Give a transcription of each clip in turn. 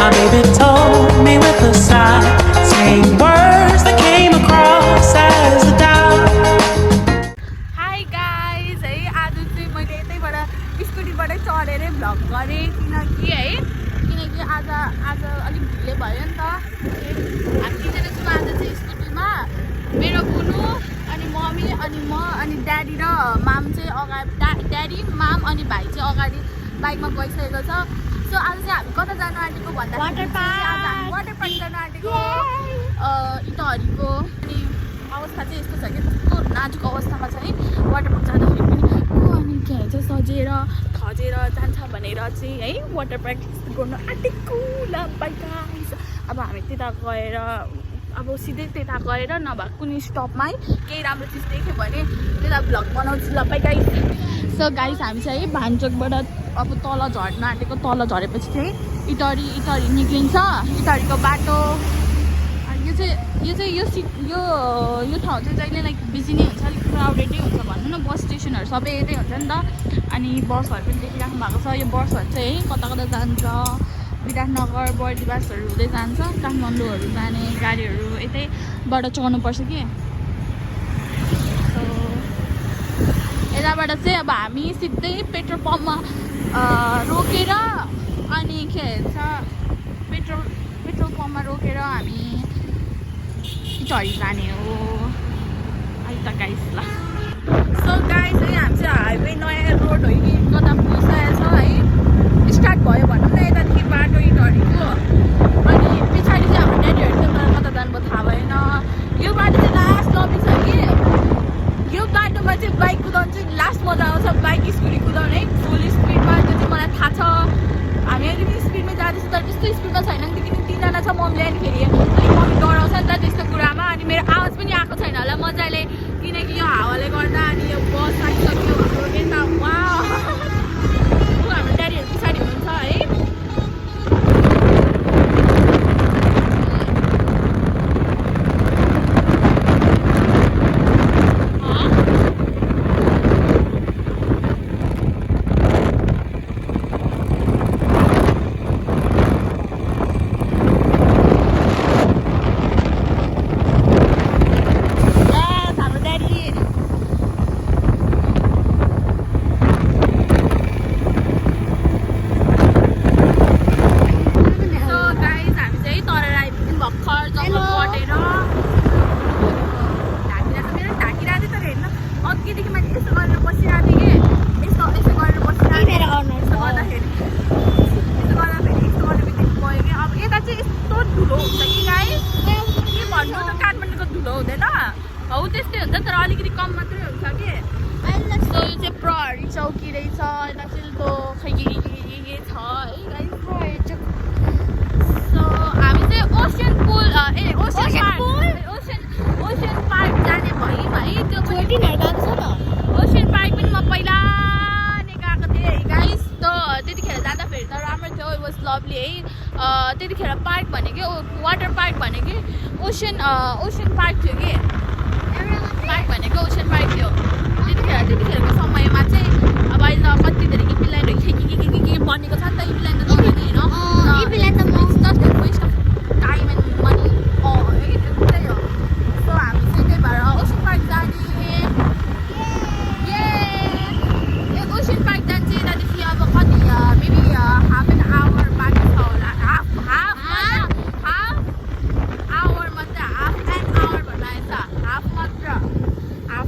My baby told me with a sigh, saying words that came across as a doubt. Hi guys, है आज चाहिँ मैले यतैबाट स्कुटीबाटै चढेरै vlog गरेँ किनकि आज अलिक ढिलै भयो नि त। हामी तिनजना छौँ आज चाहिँ स्कुटीमा, मेरो बुनु अनि मम्मी अनि म अनि ड्याडी र माम चाहिँ अगाडि, ड्याडी माम अनि भाइ चाहिँ अगाडि बाइकमा गइसकेको छ। सो आज चाहिँ हामी कता जानु आँटेको भन्दा वाटर पार्क जानु आँटेको इटहरीको। अनि अवस्था चाहिँ यस्तो छ कि कस्तो नाजुक अवस्थामा छ है वाटर पार्क जाँदाखेरि पनि। अनि के भन्छ सजेर खजेर जान्छ भनेर चाहिँ है वाटर पार्क गर्नु आँटेको ल गाइस। अब हामी त्यता गएर अब सिधै त्यता गएर नभए कुनै स्टपमै केही राम्रो चिज देख्यो भने त्यता भ्लग बनाउँछु ल गाइस। सो गाइस हामी चाहिँ है भान्चोकबाट अब तल झर्न आँटेको, तल झरेपछि चाहिँ इटहरी निक्लिन्छ। इटहरीको बाटो यो ठाउँ चाहिँ जहिले लाइक बिजी नै हुन्छ, अलिक क्राउडेडै हुन्छ भनौँ न। बस स्टेसनहरू सबै यतै हुन्छ नि त। अनि बसहरू पनि देखिराख्नु भएको छ। यो बसहरू चाहिँ है कता कता जान्छ, विराटनगर बर्दिवासहरू हुँदै जान्छ। काठमाडौँहरू जाने गाडीहरू यतैबाट चढ्नुपर्छ कि। यताबाट चाहिँ अब हामी सिधै पेट्रोल पम्पमा रोकेर अनि के भन्छ पेट्रोल पम्पमा रोकेर हामी इटहरी जाने हो है त गाइस ल। सो गाइस है हामी चाहिँ हाइवे नयाँ रोड हो कि कता पुगिसकेको छ है, स्टार्ट भयो भनौँ न यतादेखि बाटो इटहरीको। अनि पछाडि चाहिँ हाम्रो ड्याडीहरू चाहिँ मलाई कता जानुभयो थाहा भएन। यो बाटो चाहिँ लास्ट लबी छ कि, यो बाटोमा चाहिँ बाइक कुदाउनु चाहिँ लास्ट मजा आउँछ। बाइक स्कुटी कुदाउनु है फुल स्पिडमा, त्यो चाहिँ मलाई थाहा छ। हामी अलिकति स्पिडमै जाँदैछौँ तर त्यस्तो स्पिडमा छैन नि, किनकि तिनजना छ मम्मीले। अनि फेरि अलिक मम्मी डराउँछ नि त त्यस्तो कुरामा। अनि मेरो आवाज पनि आएको छैन होला मजाले किनकि यो हावाले गर्दा। अनि यो बस आइसक्यो हाम्रो यता, वा हाम्रो ड्याडीहरू पछाडि हुनुहुन्छ है। हौ त्यस्तै हुन्छ तर अलिकति कम मात्रै हुन्छ कि। सो यो चाहिँ प्रहरी चौकी रहेछ, यता चिल्तो खै के छ है गाइस। सो हामी चाहिँ ओसन पार्क जाने भयौँ है। त्यो पनि ओसन पार्क पनि म पहिला नै गएको थिएँ है गाइस। त्यतिखेर जाँदाखेरि त राम्रो थियो, इट वाज लभली है। त्यतिखेर पार्क भनेको वाटर पार्क भनेको ओसन पार्क थियो कि, पार्क भनेको ओसन पार्क थियो त्यतिखेरको समयमा चाहिँ। अब अहिले त कति धेरै इपिल्यान्डहरू के बनेको छ नि त। इपिल्यान्ड त नभने होइन, इपिल्यान्ड त just waste of time and money है, त्यही हो। सो हामी चाहिँ त्यही भएर ओसन पार्क जाने। ओसन पार्क जान्छ यतादेखि अब कति मेबी हाफ एन आवर बाँकी छ होला। हाफ आवर मात्र, हाफ एन आवर भन्नु आएछ, हाफ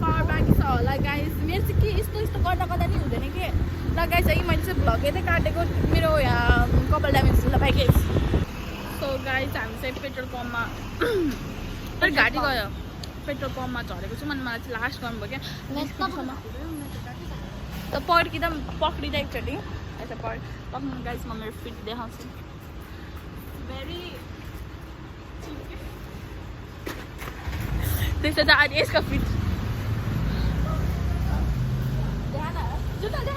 आवर बाँकी छ होला गाइस। मेरो चाहिँ के यस्तो गर्दा नि हुँदैन कि ल गाइस है। मैले चाहिँ भ्लग यतै काटेको, मेरो कपाल ड्यामेज ल भाइ गाइस। सो गाइस हामी चाहिँ पेट्रोल पम्पमा घाँटी गयो, पेट्रोल पम्पमा झरेको छु। अनि मलाई चाहिँ लास्ट गर्नुभयो क्या त पक्रिँदा एकचोटि यता पक्नु गाइस। म मेरो फिट देखाउँछु भेरी त्यस्तो चाहिँ आज यसको फिट जुत्ता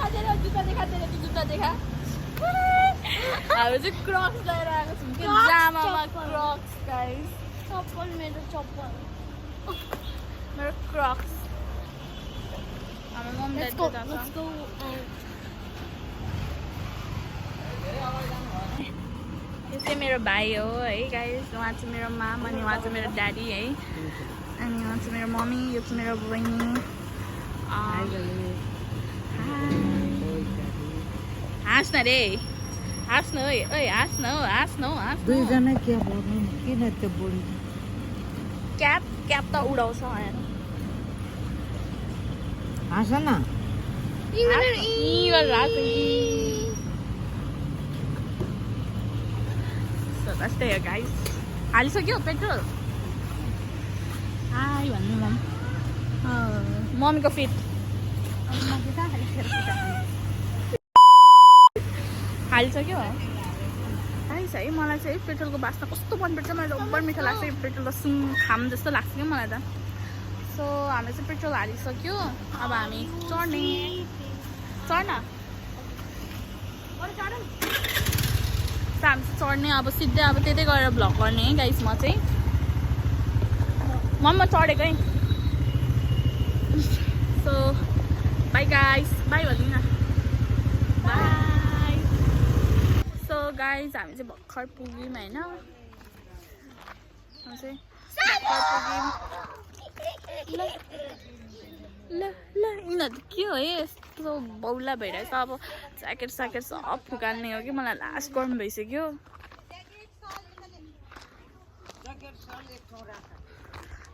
देखा हामी चाहिँ क्रक्स लिएर आएको छौँ कि जामामा क्रक्स गाइस। मेरो क्रक्स हाम्रो मम ड्याडी जान्छ। यो चाहिँ मेरो भाइ हो है गाइस उहाँ चाहिँ मेरो माम अनि उहाँ चाहिँ मेरो ड्याडी है अनि उहाँ चाहिँ मेरो मम्मी यो चाहिँ मेरो बहिनी हाँस्न रे हाँस्नु है ओइ हाँस्नु हाँस्नु हाँस्नु दुईजना क्याप लगाउनु किन त्यो बुढी क्याप क्याप त उडाउँछ हाँस न त्यस्तै हो गाइस हालिसक्यो पेट्रोल हाई भन्नु मम्मीको फिट हालिसक्यो गाइस है मलाई चाहिँ पेट्रोलको बास्ना कस्तो मनपर्छ मलाई ओभर मिठो लाग्छ पेट्रोल त सुन खाम जस्तो लाग्छ क्या मलाई त सो हामीले चाहिँ पेट्रोल हालिसक्यो अब हामी चढ्ने चढ्न हामी चढ्ने अब सिधै अब त्यतै गएर भ्लग गर्ने है गाइस म चाहिँ म चढेको है सो बाई गाइस बाई भन्नु न बाई सो गाइस हामी चाहिँ भर्खर पुग्यौँ होइन ल यिनीहरू के हो यस्तो बौला भइरहेछ अब ज्याकेट स्याकेट सब फुकाल्ने हो कि मलाई लास्ट गर्नु भइसक्यो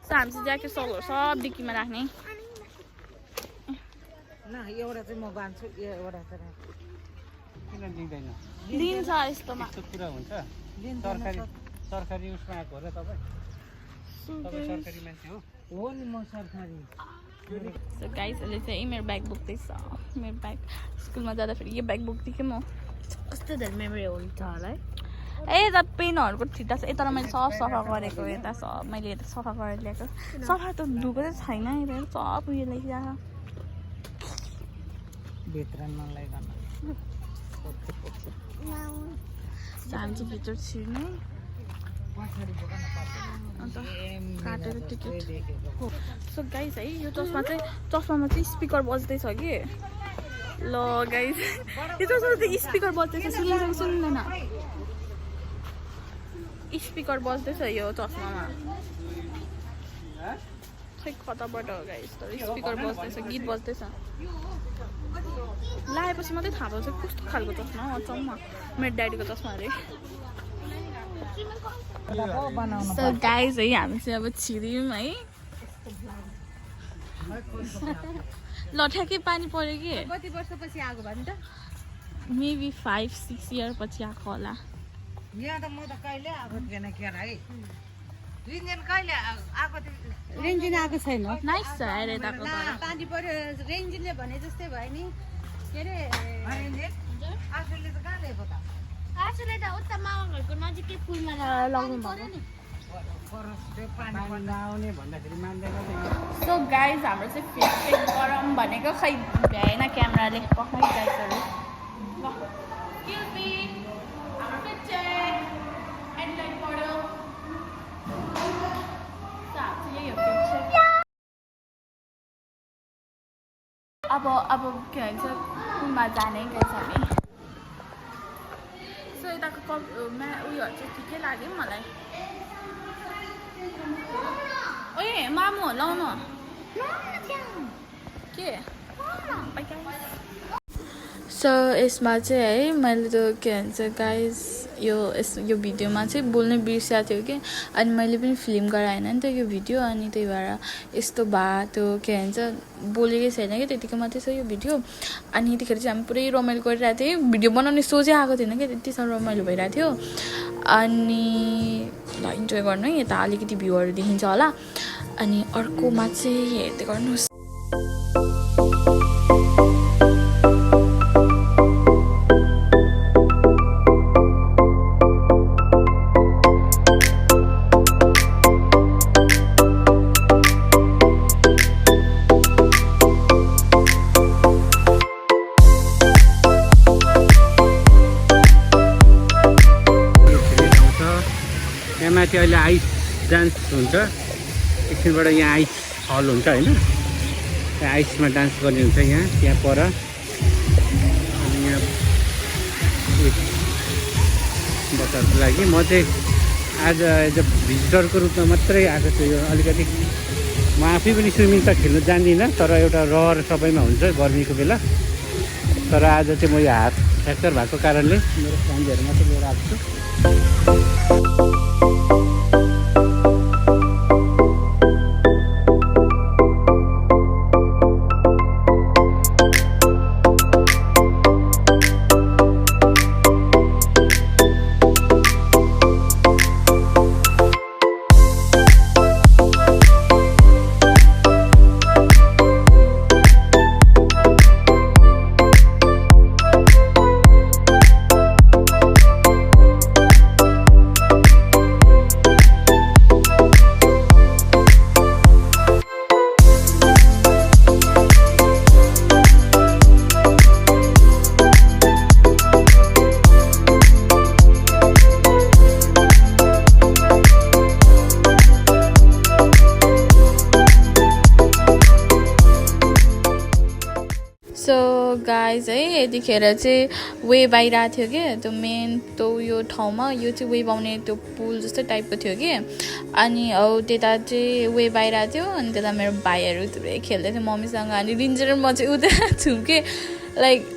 सो हामी चाहिँ ज्याकेट सलहरू सब डिक्कीमा राख्ने एउटा चाहिँ म बाँध्छु एउटा चाहिँ किन दिँदैन दिन्छ यस्तोमा यस्तो कुरा हुन्छ सरकारी उसमा आएको हो र तपाईँ सरकारी मान्छे हो हो नि म सरकारी सो गाइस अहिले चाहिँ मेरो ब्याग बोक्दैछ मेरो ब्याग स्कुलमा जाँदाखेरि यो ब्याग बोक्थेँ कि म कस्तो धेरै मेमोरी हुन्छ होला है यता पेनहरूको ठिटा छ यता मैले सब सफा गरेको यता सब मैले यता सफा गरेर ल्याएको सफा त धुएको चाहिँ छैन यता सब उयो ल्याइरहेको भित्र नलाइकन हामी चाहिँ भित्र छिर्ने अन्त काटेर टिकट सो गाइस है यो चस्मामा चाहिँ स्पिकर बज्दैछ कि ल गाइस यो चस्मामा चाहिँ स्पिकर बज्दैछ सुन्दैन स्पिकर बज्दैछ यो चस्मामा खै कताबाट हो गाइस तर स्पिकर बज्दैछ गीत बज्दैछ लगाएपछि मात्रै थाहा पाउँछ कस्तो खालको चस्मा हो अचम्म मेरो ड्याडीको चस्मा अरे सो गाइस है हामी चाहिँ अब छिर्यौँ है ल ठ्याक्कै पानी पऱ्यो कि कति वर्षपछि आएको भने त मेबी 5-6 इयर पछि आएको होला यहाँ त म त कहिले आएको थिएन के है रिन्जन कहिले आएको थियो रेन्जिन आएको छैन नाइस छ अरे यताको त पानी पर्यो रेन्जिनले भने जस्तै भयो नि के अरे आफूले त कहाँ ल्याएको त आजले त उता मामा घरको नजिकै पुलमा लगाउनु पर्यो नि पानी नआउने भन्दाखेरि मान्दैन सो गाइज हाम्रो चाहिँ फिस चेक गरौँ भनेको खै भ्याएन क्यामेराले पक्कै गाइजहरू एक्सक्युज मी हाम्रो फिस चेक हेडलाइट पढ्यो यही हो फिस चेक अब के भन्छ पुलमा जाने गाइज हामी सो यताको उयोहरू चाहिँ ठिकै लाग्यो मलाई ओए मामु लाउनु के सो यसमा चाहिँ है मैले त के भन्छ गाइस यो भिडियोमा चाहिँ बोल्नै बिर्सिएको थियो कि अनि मैले पनि फिल्म गराएन नि त यो भिडियो अनि त्यही भएर यस्तो त्यो के भन्छ बोलेकै छैन कि त्यतिकै मात्रै छ यो भिडियो अनि यतिखेर चाहिँ हामी पुरै रमाइलो गरिरहेको थियौँ भिडियो बनाउने सोचै आएको थिएन कि त्यति साह्रो रमाइलो भइरहेको थियो अनि ल इन्जोय गर्नु है यता अलिकति भ्यूहरू देखिन्छ होला अनि अर्कोमा चाहिँ हेर्दै गर्नुहोस् माथि अहिले आइस डान्स हुन्छ एकछिनबाट यहाँ आइस हल हुन्छ होइन त्यहाँ आइसमा डान्स गर्ने हुन्छ यहाँ पर अनि यहाँ स्पोर्ट्सहरूको लागि। म चाहिँ आज एज अ भिजिटरको रूपमा मात्रै आएको छु। यो अलिकति म आफै पनि स्विमिङ त खेल्नु जान्दिनँ, तर एउटा रहर सबैमा हुन्छ गर्मीको बेला। तर आज चाहिँ म यो हात फ्र्याक्चर भएको कारणले मेरो फ्यामिलीहरू मात्रै लिएर आएको छु। सो गाइज है यतिखेर चाहिँ वेभ आइरहेको थियो कि त्यो मेन त्यो यो ठाउँमा यो चाहिँ वेभ आउने त्यो पुल जस्तै टाइपको थियो कि अनि हौ त्यता चाहिँ वेभ आइरहेको थियो अनि त्यता मेरो भाइहरू थुप्रै खेल्दै थियो मम्मीसँग अनि रिन्जेर म चाहिँ उता छु कि लाइक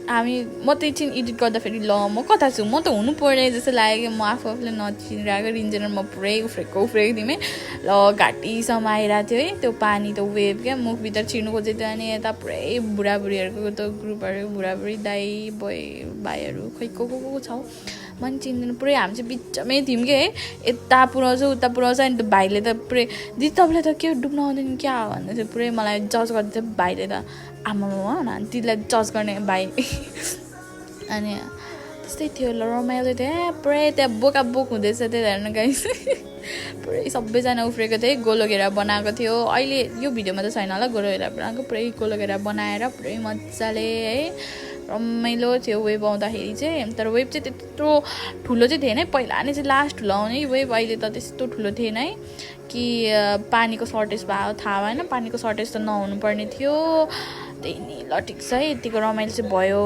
हामी म त एकछिन एडिट गर्दाखेरि ल म कता छु म त हुनु पर्ने जस्तो लाग्यो कि म आफूले नचिनिरहेको रिन्जेर म पुरै उफ्रेको थिएँ ल घाँटीसम्म आइरहेको थियो है त्यो पानी त्यो वेभ क्या मुखभित्र छिर्नु खोजेको थियो अनि यता पुरै बुढाबुढीहरूको त्यो ग्रुपहरू बुढाबुढी दाइ भाइहरू खै को छ मैले चिन्दैन पुरै हामी चाहिँ बिचमै थियौँ कि है यता पुऱ्याउँछ उता पुऱ्याउँछ अनि त्यो भाइले त पुरै दिदी तपाईँलाई त के डुब्न आउँदैन क्या भन्दै थियो पुरै मलाई जज गर्दै थियो भाइले त आमामा दिदीलाई जज गर्ने भाइ अनि त्यस्तै थियो ल रमाइलो थियो पुरै त्यहाँ बोकाबोक हुँदैछ त्यही हेर्नु गाइस पुरै सबैजना उफ्रेको थियो गोलो घेरा बनाएको थियो अहिले यो भिडियोमा त छैन होला गोलो घेरा बनाएको पुरै गोलो घेरा बनाएर पुरै मजाले है रमाइलो थियो वेभ आउँदाखेरि चाहिँ तर वेभ चाहिँ त्यत्रो ठुलो चाहिँ थिएन है पहिला नै चाहिँ लास्ट ठुलो आउने वेभ अहिले त त्यस्तो ठुलो थिएन है कि पानीको सर्टेज भयो थाहा भएन पानीको सर्टेज त नहुनु पर्ने थियो त्यही नि ल ठिक छ है यतिको रमाइलो चाहिँ भयो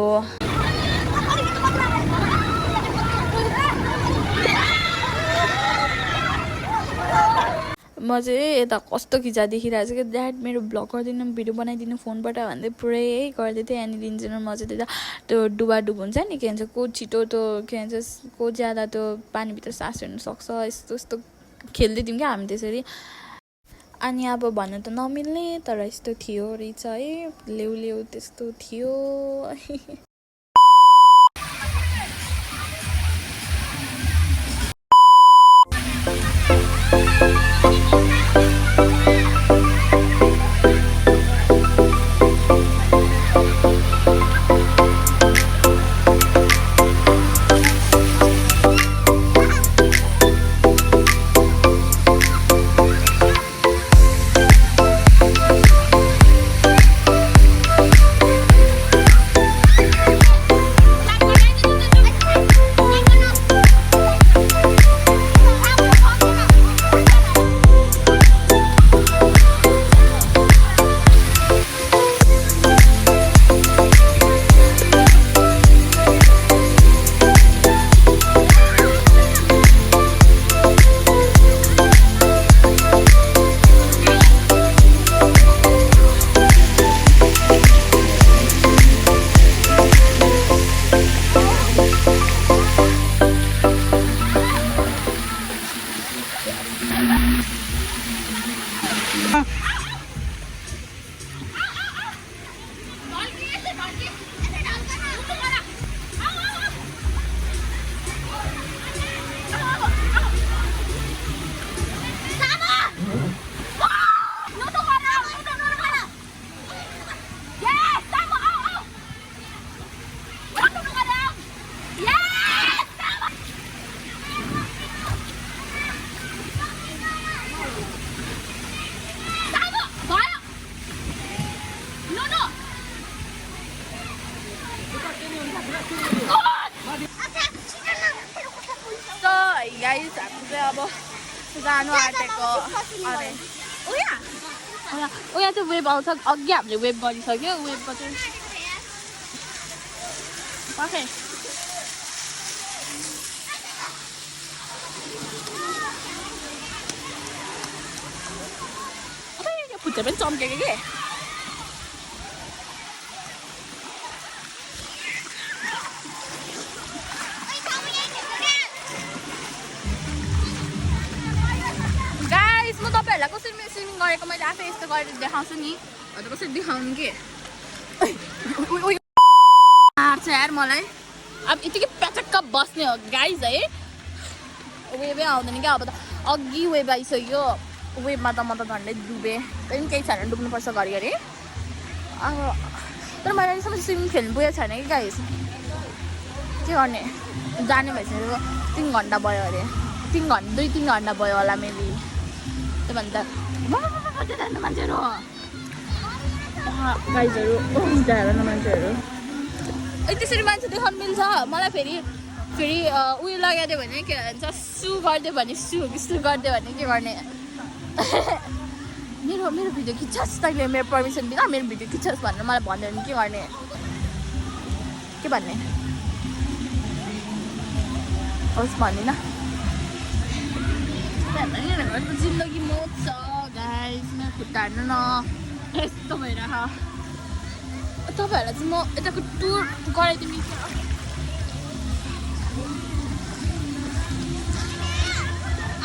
म चाहिँ यता कस्तो खिचा देखिरहेको छु कि ड्याड मेरो भ्लग गरिदिनु भिडियो बनाइदिनु फोनबाट भन्दै पुरै गर्दै थिएँ अनि रिन्जेन म चाहिँ त्यता त्यो डुबाडुब हुन्छ नि के भन्छ को छिटो त्यो के भन्छ को ज्यादा त्यो पानीभित्र सास हेर्नु सक्छ यस्तो यस्तो खेल्दै थियौँ क्या हामी त्यसरी अनि अब भन्नु त नमिल्ने तर यस्तो थियो रहेछ है लेउ त्यस्तो थियो गाइस हामी चाहिँ अब जानु आँटेको अरे उया चाहिँ वेभ आउँछ अघि हामीले वेभ गरिसक्यो वेभको चाहिँ खुट्टा पनि चम्केको के गाइस म तपाईहरुलाई कसरी स्विमिङ गरेको मैले आफै यस्तो गरेर देखाउँछु नि हजुर कसरी देखाउनु के आर्छ यार मलाई अब यतिकै प्याचक्क बस्ने हो गाइस है वेभै आउँदैन क्या अब त अघि वेभ आइसक्यो वेभमा त म त झन्डै डुबेँ त्यही केही छैन डुब्नुपर्छ घरिघरि अब तर मैले अहिलेसम्म स्विमिङ खेल्नु पुगेको छैन कि गाइस के गर्ने जाने भइसक्यो 3 घन्टा भयो अरे 2-3 घन्टा भयो होला मेबी त्यो भन्दा मान्छेहरू गाइजहरू हेर मान्छेहरू त्यसरी मान्छे देखाउनु मिल्छ मलाई फेरि उयो लगाइदियो भने के भन्छ सु गरिदियो भने सु गरिदियो भने के गर्ने मेरो भिडियो खिच्छस् तैँले मेरो पर्मिसन बिना मेरो भिडियो खिच्छस् भनेर मलाई भन्यो भने के गर्ने के भन्ने होस् भन्दिनँ जिन्दगी मोड छ गाइस मेरो खुट्टा हेर्नु न यस्तो भइरह तपाईँहरूलाई चाहिँ म यताको टुर गराइदिनु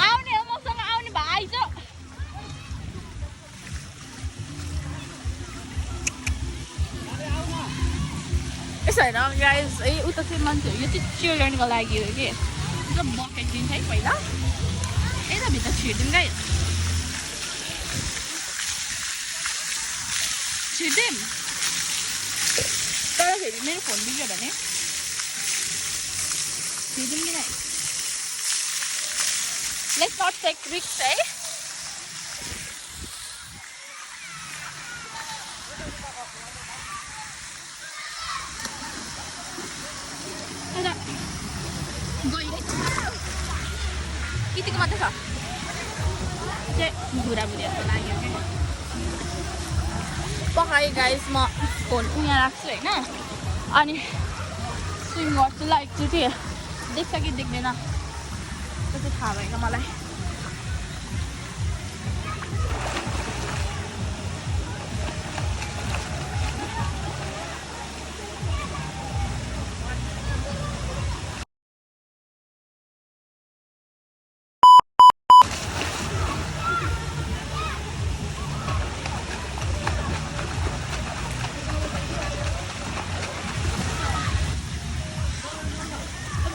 आउने हो मसँग आउने भए आइज यसो होइन गाइस है उता चाहिँ मान्छेहरू यो चाहिँ चिल्ड्रेनको लागि हो कि बकेट दिन्छ है पहिला यताभित्र छिर्दिउँ गाइस छिर्दिउँ तर फेरि मेरो फोन बिग्यो भने छिर्दिउँ कि नै लेट्स नट टेक रिस्क है यतिको मात्रै छ चाहिँ बुढाबुढीहरूको लाग्यो क्या पकाएँ गाइस म फोन उहाँ राख्छु होइन अनि स्विम गर्छु लाइक चाहिँ देख्छ कि देख्दैन त्यो चाहिँ थाहा भएन मलाई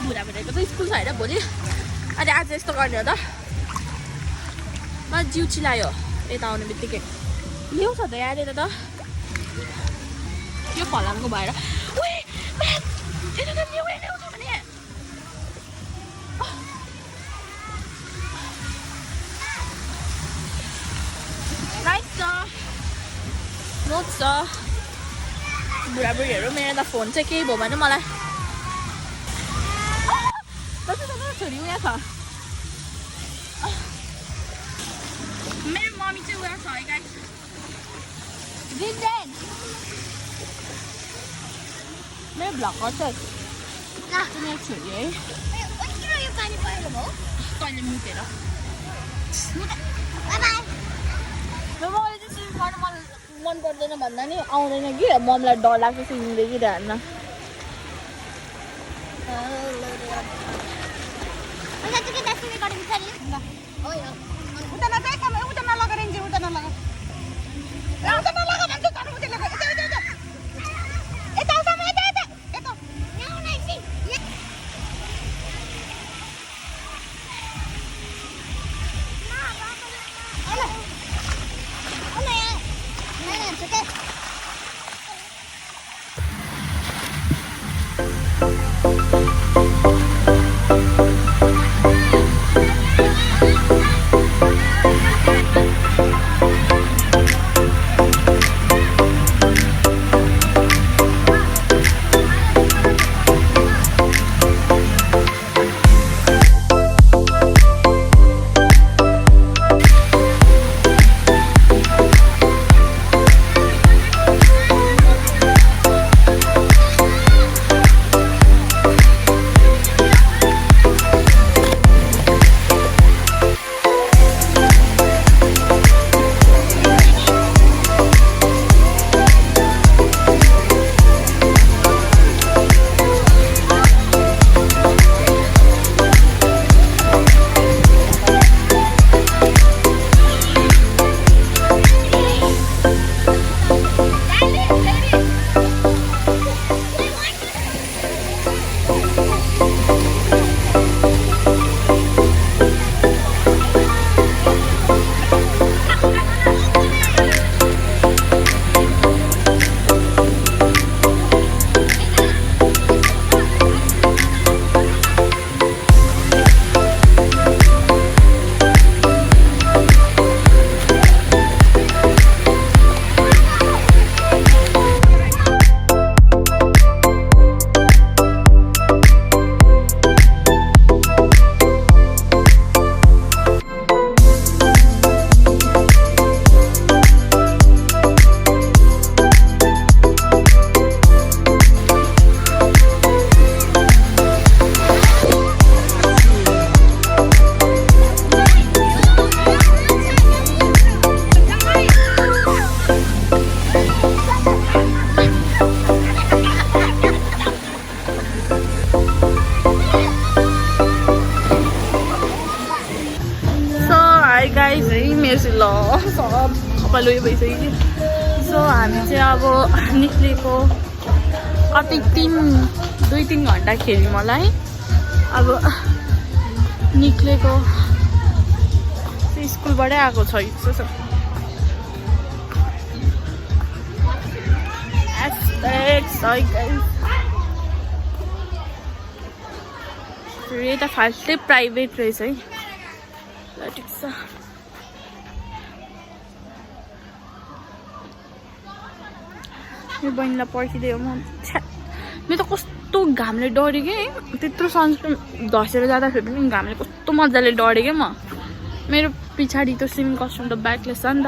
बुढाबुढीको त स्कुल छ होइन भोलि अनि आज यस्तो गर्ने हो त मलाई जिउ चिलायो यता आउने बित्तिकै ल्याउँछ त यहाँ यता त यो फलामको भएर ल्याउँछ भने नाइस छ नोट छ बुढाबुढीहरू मेरो त फोन चाहिँ केही भयो भने मलाई छोरी उयो छ मेरो मम्मी चाहिँ उयो छ है गाइस जिन्जेन मेरो भ्लग गर्छ मेरो छोरी है कहिले मुतेर मैले चाहिँ स्विमिङ गर्नु मन पर्दैन भन्दा नि आउँदैन कि मम्मीलाई डर लाग्छ स्विमिङ देखिरहन्न हेर्छु ल सब कपाल उयो भइसक्यो कि सो हामी चाहिँ अब निक्लेको कति 2-3 घन्टा खेल्यो मलाई अब निक्लेको स्कुलबाटै आएको छ जस्तो यता फाल्टै प्राइभेट रहेछ है ल ठिक छ यो बहिनीलाई पर्खिदियो म त कस्तो घामले डरेँ कि त्यत्रो सनस्क्रिन धसेर जाँदाखेरि पनि घामले कस्तो मजाले डरेँ क्या म मेरो पछाडि त स्विमिङ कस्ट्युम त ब्याकलेस छ नि त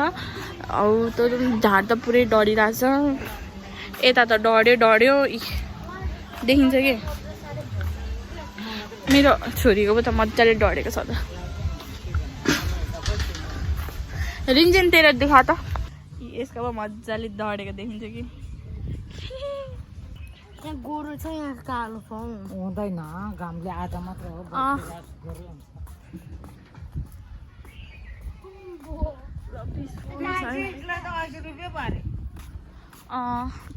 अब त झार त पुरै डरिरहेछ यता त डर्यो देखिन्छ कि मेरो छोरीको त मजाले डरेको छ त रिन्जेन तेरो देखा त यसको अब मजाले डरेको देखिन्छ कि यहाँ गोरु छ यहाँ कालो पाउँ हुँदैन घामले आधा मात्र हो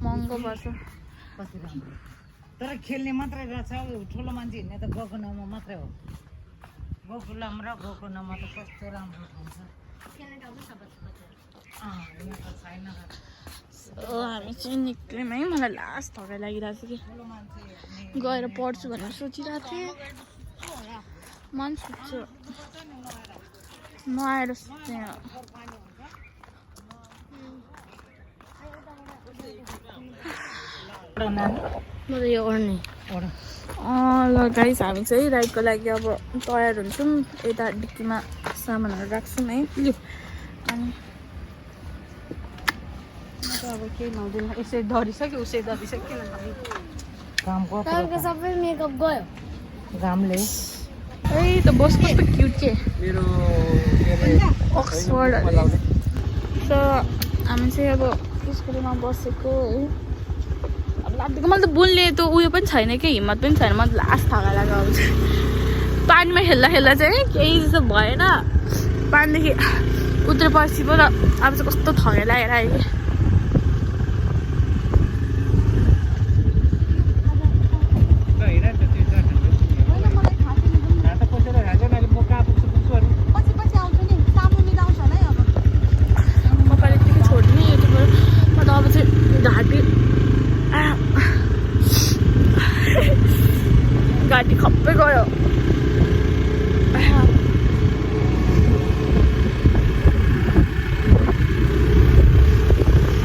महँगो पर्छ तर खेल्ने मात्रै रहेछ ठुलो मान्छे हिँड्ने त गएको नाउँमा मात्रै हो गोकुलम र गएको नाउँमा त कस्तो राम्रो हुन्छ हामी चाहिँ निक्ल्यौँ है मलाई लास्ट थकाइ लागिरहेको छ कि गएर पढ्छु भनेर सोचिरहेको थिएँ म पनि सोध्छु नआएर सोच्थेँ म त यो ओर्ने ल गाइस हामी चाहिँ राइडको लागि अब तयार हुन्छौँ यता डिक्कीमा सामानहरू राख्छौँ है अनि अब केही नहुँदैन यसै डरिसक्यो उसै डरिसक्यो किन तपाईँको सबै मेकअप गयो घामले है त बस कस्तो क्युट के अक्सफोर्ड सो हामी चाहिँ अब स्कुलमा बसेको है अब लाग्दिएको मैले त बोल्ने त उयो पनि छैन कि हिम्मत पनि छैन म लास्ट थाहा लाग्यो अब चाहिँ पानीमा खेल्दा चाहिँ केही जस्तो भएन पानीदेखि उत्रेपछि पो र अब चाहिँ कस्तो थकाइ लागेर आयो कि गाडी खप्पै गयो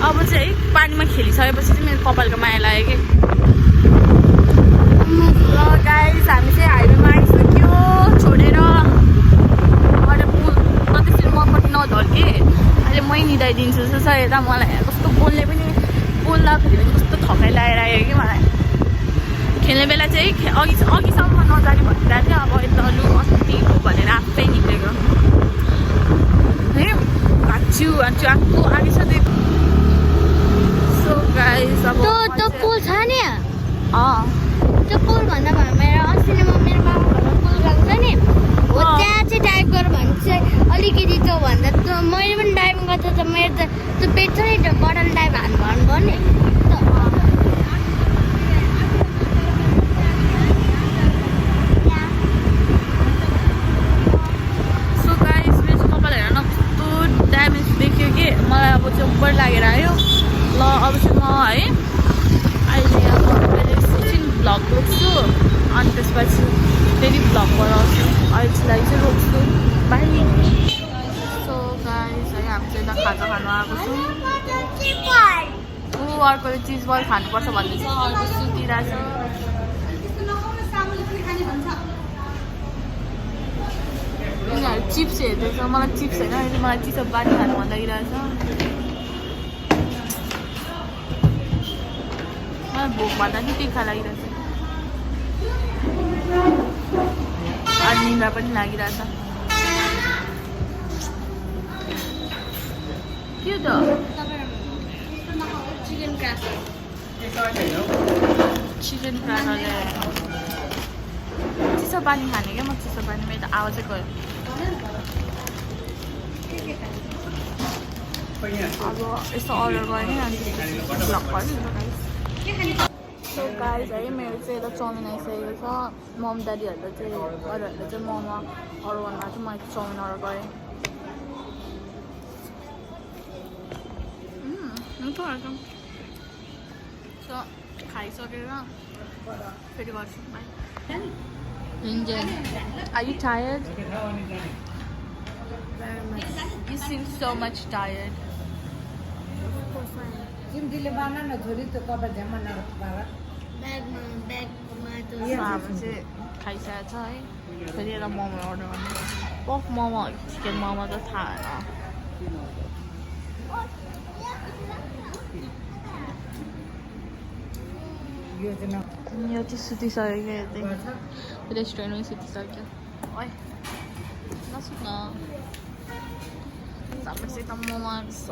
अब चाहिँ पानीमा खेलिसकेपछि चाहिँ मेरो कपालको माया लाग्यो कि ल गाइस हामी चाहिँ हाइवेमा आइसक्यो छोडेर अरे पुल न त्यसरी मपट्टि नधर्के अहिले मै निधाइदिन्छु जस्तो छ यता मलाई कस्तो बोल्ने पनि बोल्दाखेरि पनि कस्तो थकाइ लागेर आयो कि मलाई खेल्ने बेला चाहिँ अघिसम्म नजाने भनिरहेको थियो अब यता लु अस्ति भनेर आफै निक्लेको है हाच्छु आएको आगिसकेको सो गाइस अब त्यो पुल छ नि अँ त्यो पुल भन्दा मेरो अस्ति नै म मेरो बाबा घरमा पुल गएको छ नि हो त्यहाँ चाहिँ डाइभ गर भने चाहिँ अलिकति त्यो भन्दा त्यो मैले पनि डाइभिङ गर्दा त मेरो त त्यो पेट छ नि त्यो बटन डाइभ भन्नुभयो नि मलाई अब चाहिँ उपर लागेर आयो ल अब चाहिँ म है अहिले अब एकछिन भ्लग रोक्छु अनि त्यसपछि फेरि भ्लग गराउँछु अहिलेलाई चाहिँ रोक्छु बाई सो गाइस है हामी चाहिँ यता खाजा खानु आएको छौँ अर्कोले चिज बल खानुपर्छ भन्दैछ अर्को सुतिरहेछ यिनीहरू चिप्स हेर्दैछ मलाई चिप्स होइन अहिले मलाई चिसो पानी खानु मन लागिरहेछ मलाई भोक भन्दा नि तिखा लागिरहेछ अनि निन्द्रा पनि लागिरहेछ के त चिकन क्राकर चिसो पानी खाने क्या म चिसो पानी मेरो त आवाजै गयो अब यस्तो अर्डर गरेँ अनि ब्लग गर्छु सो गाइज है मेरो चाहिँ यता चाउमिन आइसकेको छ मम ड्याडीहरूले चाहिँ अरूहरूले चाहिँ मोमो अर्डर गर्नुभएको थियो मैले चाउमिन अर्डर गरेँ मिठो रहेछ सो खाइसकेर फेरि गर्छु by Are you tired? Very much. You seem so much tired. चिम्टीले बाना न छोरी त्यो कपडा झ्यामा नपार ब्यागमा त हाम्रो चाहिँ खाइसकेको छ है फेरि एउटा मोमो अर्डर गर्नु पफ मोमो चिकन मोमो त थाहा होइन यो चाहिँ यो चाहिँ सुतिसक्यो क्या यो चाहिँ रेस्टुरेन्टमै सुतिसक्यो ओइ नसुत न सापेक्षै त मोमो आएको छ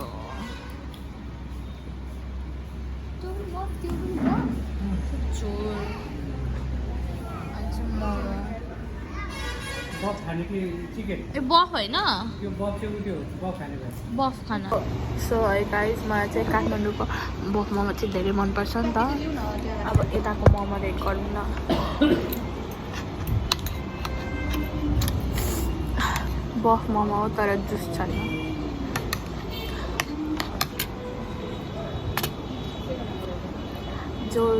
झोल अनि चाहिँ मोमो बफ खाने कि चिकन ए बफ होइन यो बफ चाहिँ उयो बफ खाने भयो बफ खाना सो है गाइज मलाई चाहिँ काठमाडौँको बफ मोमो चाहिँ धेरै मनपर्छ नि त अब यताको मोमो रेट गरौँ न बफ मोमो हो तर जुस छैन झोल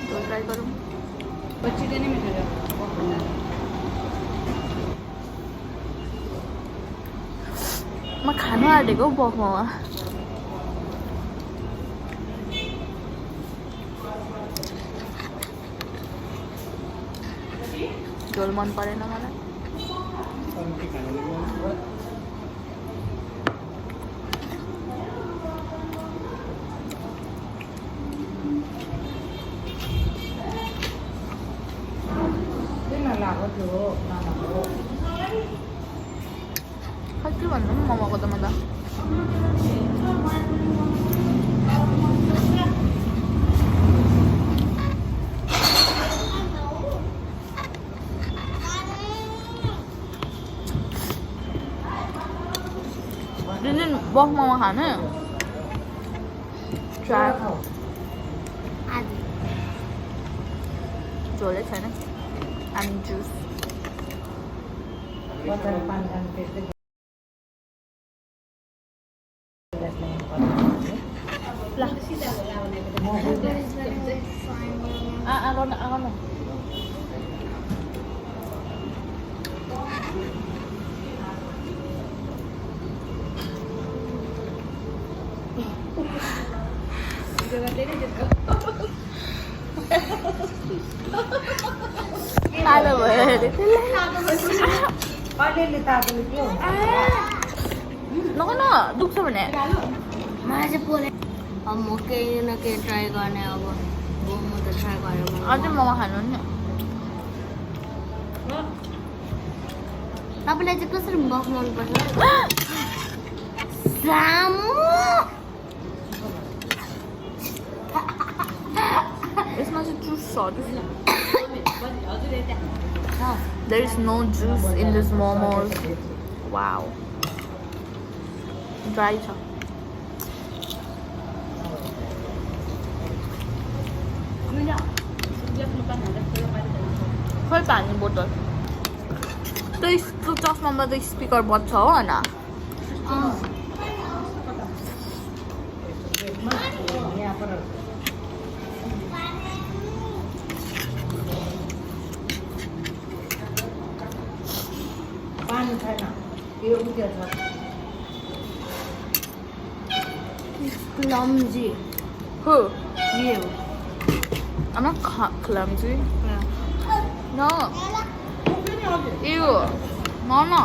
झोल ट्राई गरौँ बच्चीले नै मिठो म खानु आँटेको हौ बफ मोमो झोल मन परेन मलाई अरू के खाने किन लाग्यो त्यो नभएको खै के भन्नु मोमोको त म त दिन बफ मोमो खाने ट्राई झोलै छैन अनि जुस बजार पानी खानु त्यस्तै आउनु कालो भयो अरे अलिअलि तातोले के हुन्छ नगर्न दुख्छ भने मलाई चाहिँ पोले अब म केही न केही ट्राई गर्ने अब मोमो त ट्राई गरेर अझै मोमो खानु नि तपाईँलाई चाहिँ कसरी बफ मनपर्छ सामु यसमा चाहिँ जुस छ There is no juice in this momos. Wow. Dry छ खोइ पानी बोतल त्यो चस्मामा त स्पिकर बज्छ हो होइन पानी छैन यो उयो छ clumsy. Who? You. I'm not clumsy. No. Ew. No, no.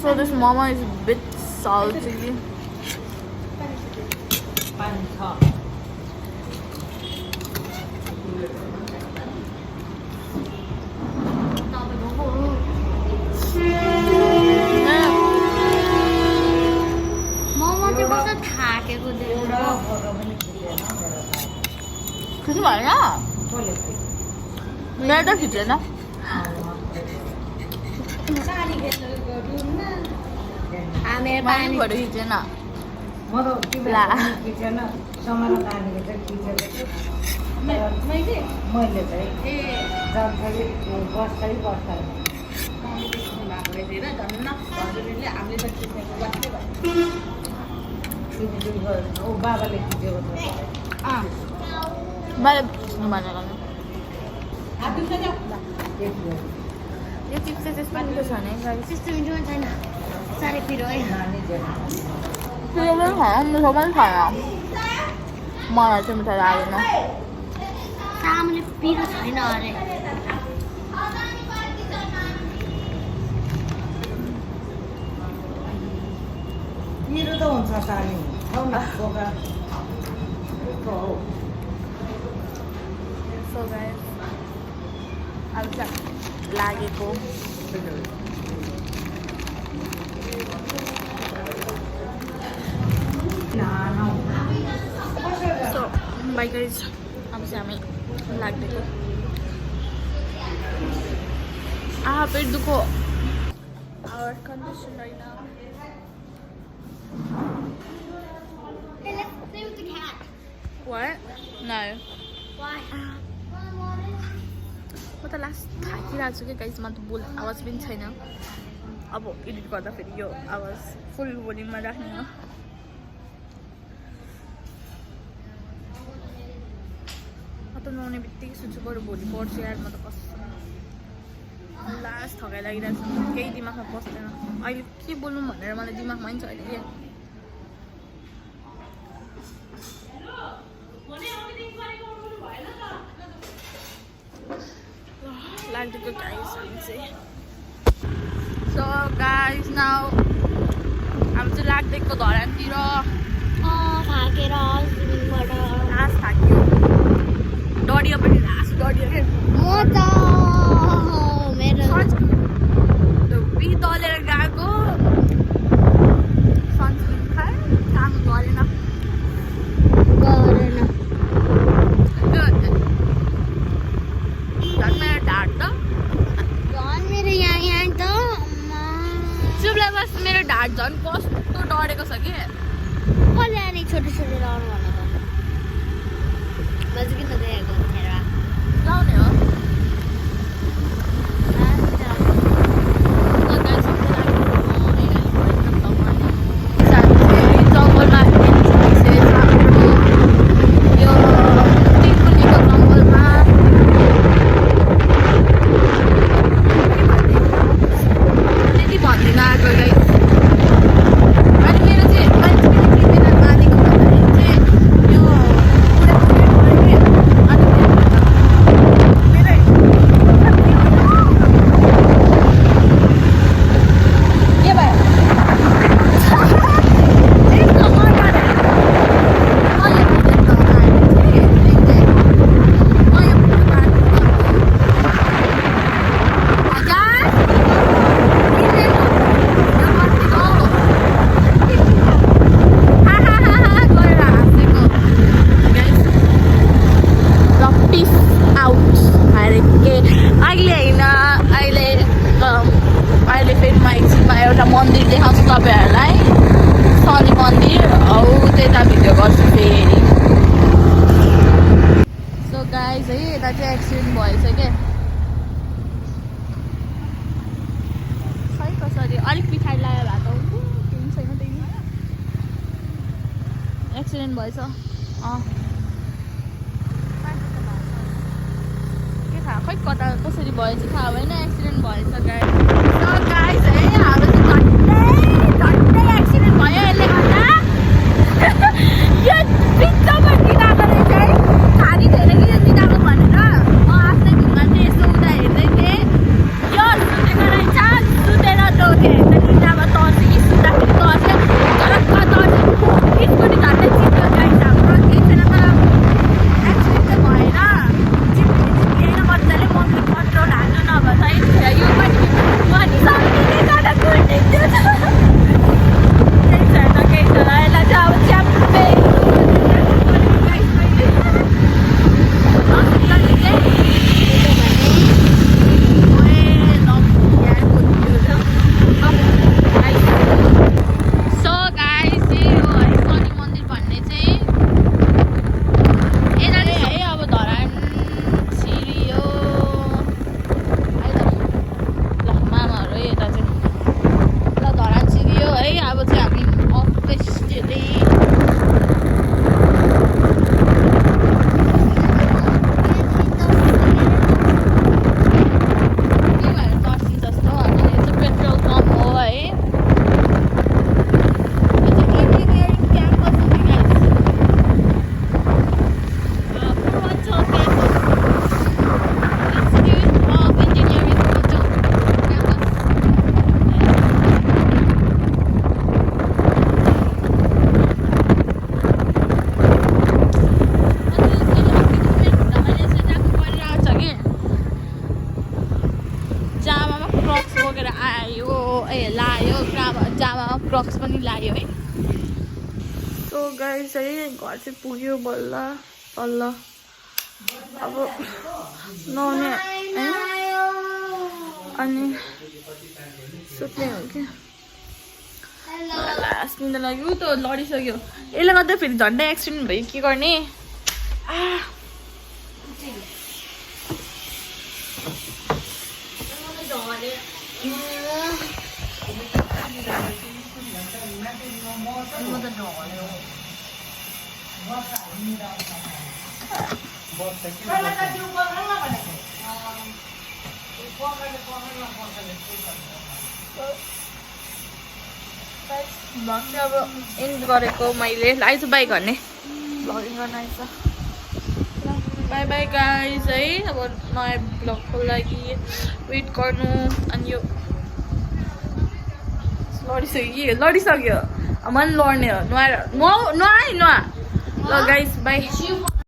So this mama is a bit salty. पानी छ मोमो चाहिँ कस्तो थाकेको देख्नु एउटा फोटो पनि खिचेन खिच्नु भएन मेरो त खिचेन मेरो पानी फोटो खिचेन म त ला। खिचेन समारो नानीले चाहिँ खिचेको छु मैले चाहिँ जान्थेँ बस्दै बाबाले खिचेको मैले खिच्नु भनेको यो चिप्स चाहिँ त्यस्तो मिठो छ नि त्यस्तो मिठो पनि छैन साह्रै पिरो है पिरो पनि खाएन मिठो पनि खाएन मलाई चाहिँ मिठो लागेन सामुले पिरो छैन अरे पिरो त हुन्छ सानी खाउ न बोका सो गाइस अब चाहिँ लागेको सो बाई गाइस अब चाहिँ हामी लाग्देको पेट दुखो our condition right now Hey, let's play with the cat. what no Why? म त लास्ट थाकिरहेको छु कि गाइस म त बोल आवाज पनि छैन अब एडिट गर्दाखेरि यो आवाज फुल भोल्युममा राख्ने हो म त नुहाउने बित्तिकै सुन्छु बरु भोलि पढ्छु यार म त कसम लास्ट थकाइ लागिरहेको छ केही दिमागमा पस्दैन अहिले के बोल्नु भनेर मलाई दिमागमा पनि छ अहिले के लाग्देको गाइस चाहिँ सो गाइस नाउ हामी चाहिँ लाग्देको धरानतिर थाकेर स्विमिङबाट लास्ट थाक्यो डढियो पनि लास्ट डढियो के म त मेरो दलेर गएको सनस्क्रिन खाए काम गरेन गरेन झन् मेरो ढाड त झन् मेरो यहाँ त चुपलाई बस मेरो ढाड झन् कस्तो डढेको छ कि कसले अनि छोटो छोटो लाउनु भनेको मैले किन देखेको मेरो लाउने हो जङ्गलमा यो तिनकुलीको जङ्गलमा त्यति भन्दिनँ आएको गाइस अनि मेरो चाहिँ मान्छे किन नानीको भन्दाखेरि चाहिँ यो के भयो अहिले फेरि माइजीमा एउटा मन्दिर देखाउँछु तपाईँहरूलाई शनि मन्दिर हौ त्यता भिडियो गर्छु फेरि सो गाइस है यता चाहिँ एक्सिडेन्ट भएछ क्या खै कसरी अलिक पछाडि लगायो भए त हुन्थ्यो केही छैन त्यही एक्सिडेन्ट भएछ के थाहा खै कता कसरी भएछ थाहा भएन एक्सिडेन्ट भएछ गाइस है हाम्रो चाहिँ झट्टै एक्सिडेन्ट भयो यसले गर्दा यो बिचमा दिदाको रहेछ है खाली धेरै किन दिदाको भनेर म आफ्नै घुममा चाहिँ यसो उता हेर्दै थिएँ यो सुतेको रहेछ सुतेर टोकेँ दिदामा तर्छ कि सुत्दाखेरि तर्छ झलक्क तर्छ स्कुटी झट्टै चिप्यो गाइस हाम्रो केही छैन तर एक्सिडेन्ट चाहिँ भएन चिप्लिएन मजाले मम्मी कन्ट्रोल हाल्नु नभए चाहिँ यो पनि आयो है सो गाइस है घर चाहिँ पुग्यो बल्ल तल्ल अब नुहाउने होइन अनि सुत्ने हो कि लास्ट निन्दा लाग्यो त लडिसक्यो यसले गर्दा फेरि झन्डै एक्सिडेन्ट भयो के गर्ने भ्लग चाहिँ अब एन्ड गरेको मैले आइज बाइक गर्ने भ्लगिङ गर्न आइज बाई बाई गाइज है अब नयाँ भ्लगको लागि वेट गर्नु अनि यो लडिसक्यो मन लड्ने हो नुहाएर नुहा ल गाइज बाई